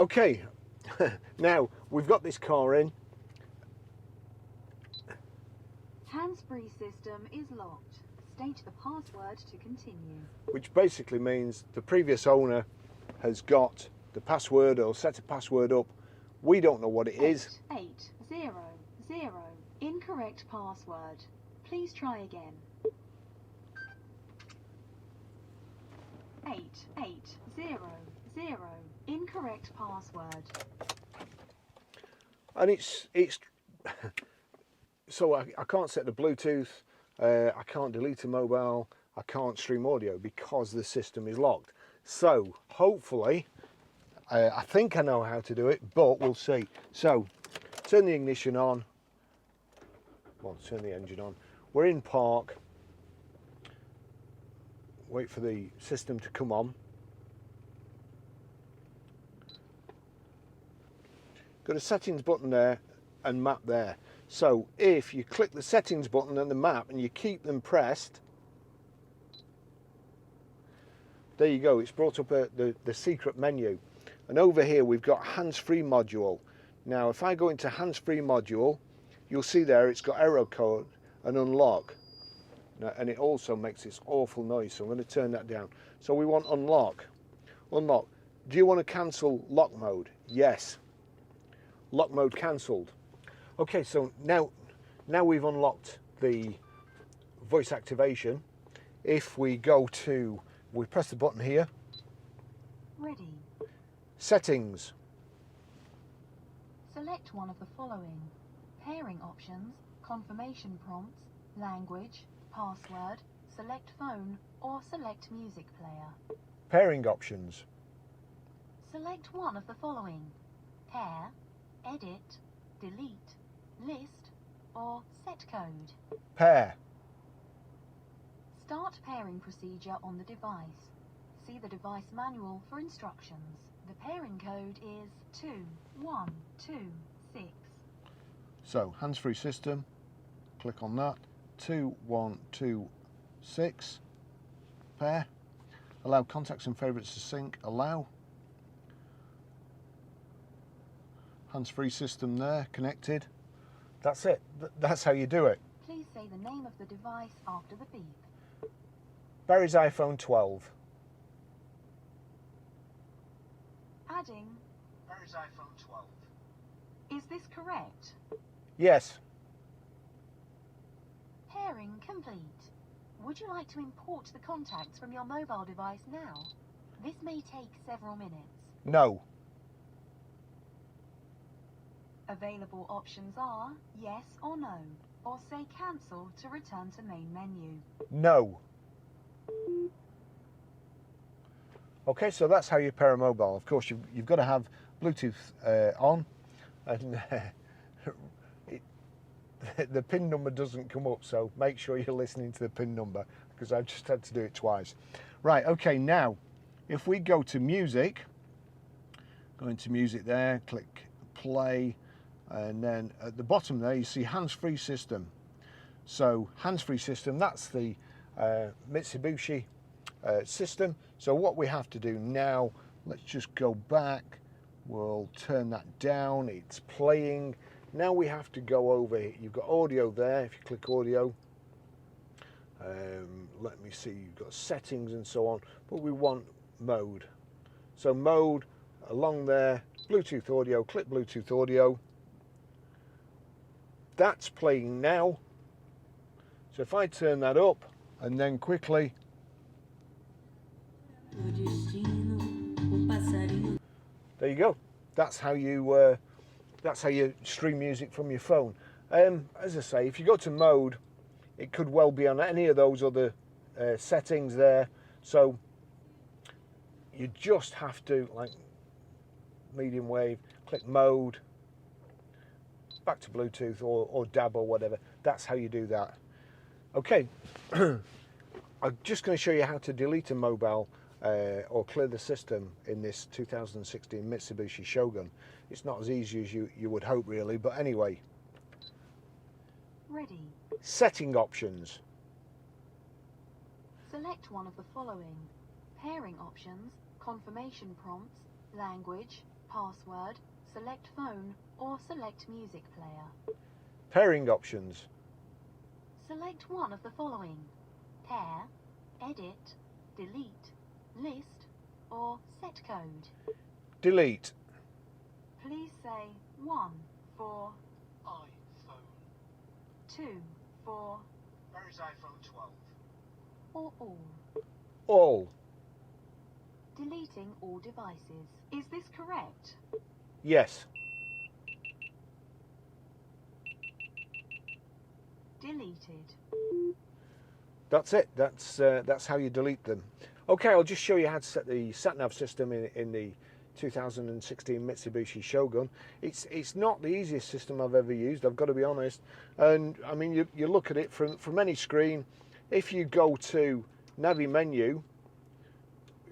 Okay, now we've got this car in. Hands-free system is locked. State the password to continue. Which basically means the previous owner has got the password or set a password up. We don't know what it is. 8800. Incorrect password. Please try again. 8800. Incorrect password. And it's so I can't set the Bluetooth, I can't delete a mobile, I can't stream audio because the system is locked. So hopefully, I think I know how to do it, but we'll see. So turn the ignition on, well, turn the engine on. We're in park, wait for the system to come on. Got a settings button there and map there. So if you click the settings button and the map and you keep them pressed, there you go, it's brought up the secret menu. And over here we've got hands-free module. Now if I go into hands-free module, you'll see there it's got error code and unlock. And it also makes this awful noise, so I'm going to turn that down. So we want unlock. Unlock. Do you want to cancel lock mode? Yes. Lock mode cancelled. Okay, so now we've unlocked the voice activation. If we go to, we press the button here. Ready. Settings. Select one of the following. Pairing options, confirmation prompts, language, password, select phone, or select music player. Pairing options. Select one of the following. Pair, edit, delete, list, or set code. Pair. Start pairing procedure on the device. See the device manual for instructions. The pairing code is 2126. So hands-free system, click on that, 2126, pair. Allow contacts and favourites to sync, allow. Hands-free system there, connected. That's it. That's how you do it. Please say the name of the device after the beep. Barry's iPhone 12. Adding. Barry's iPhone 12. Is this correct? Yes. Pairing complete. Would you like to import the contacts from your mobile device now? This may take several minutes. No. Available options are yes or no, or say cancel to return to main menu. No. Okay, so that's how you pair a mobile. Of course, you've got to have Bluetooth on, and the PIN number doesn't come up, so make sure you're listening to the PIN number, because I've just had to do it twice. Right, okay, now, if we go to music, go into music there, click play, and then at the bottom there you see hands-free system. So hands-free system, that's the Mitsubishi system. So what we have to do now, let's just go back, we'll turn that down, it's playing. Now we have to go over here. You've got audio there, if you click audio. Let me see, you've got settings and so on, but we want mode. So mode, along there, Bluetooth audio, click Bluetooth audio. That's playing now. So if I turn that up and then quickly, there you go. That's how you stream music from your phone. As I say, if you go to mode, it could well be on any of those other settings there. So you just have to, like medium wave, click mode, back to Bluetooth or DAB or whatever. That's how you do that. Okay, I'm just going to show you how to delete a mobile or clear the system in this 2016 Mitsubishi Shogun. It's not as easy as you would hope, really, but anyway. Ready. Setting options. Select one of the following. Pairing options, confirmation prompts, language, password, select phone, or select music player. Pairing options. Select one of the following: pair, edit, delete, list, or set code. Delete. Please say 1 for iPhone. 2 for Where is iPhone 12? or all. All. Deleting all devices. Is this correct? Yes. Deleted. That's it. That's how you delete them. Okay, I'll just show you how to set the sat-nav system in the 2016 Mitsubishi Shogun. It's not the easiest system I've ever used, I've got to be honest. And I mean, you look at it from any screen. If you go to Navi menu,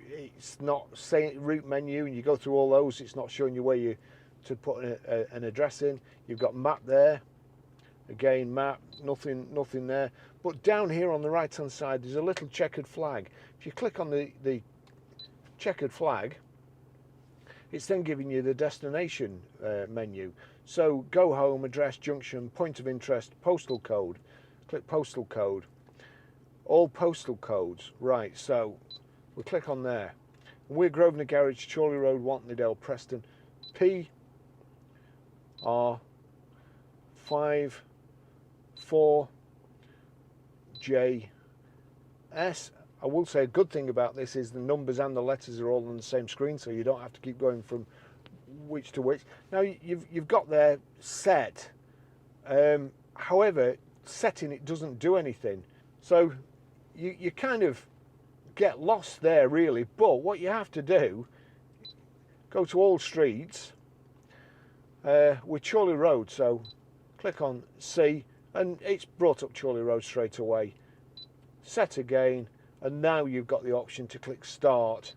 it's not saying route menu, and you go through all those, it's not showing you where you to put an address in. You've got map there. Again, map, nothing there. But down here on the right hand side, there's a little checkered flag. If you click on the checkered flag, it's then giving you the destination menu. So go home, address, junction, point of interest, postal code. Click postal code. All postal codes. Right, so we'll click on there. We're Grosvenor Garage, Chorley Road, Wantleydale, Preston. PR54JS. I will say a good thing about this is the numbers and the letters are all on the same screen, so you don't have to keep going from which to which. Now you've got there set. However, setting it doesn't do anything, so you kind of get lost there really. But what you have to do, go to all streets with Chorley Road. So click on C, and it's brought up Chorley Road straight away. Set again. And now you've got the option to click start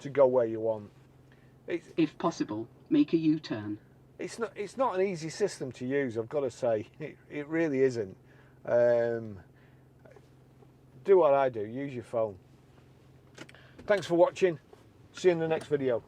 to go where you want. If possible, make a U-turn. It's not an easy system to use, I've got to say. It really isn't. Do what I do, use your phone. Thanks for watching. See you in the next video.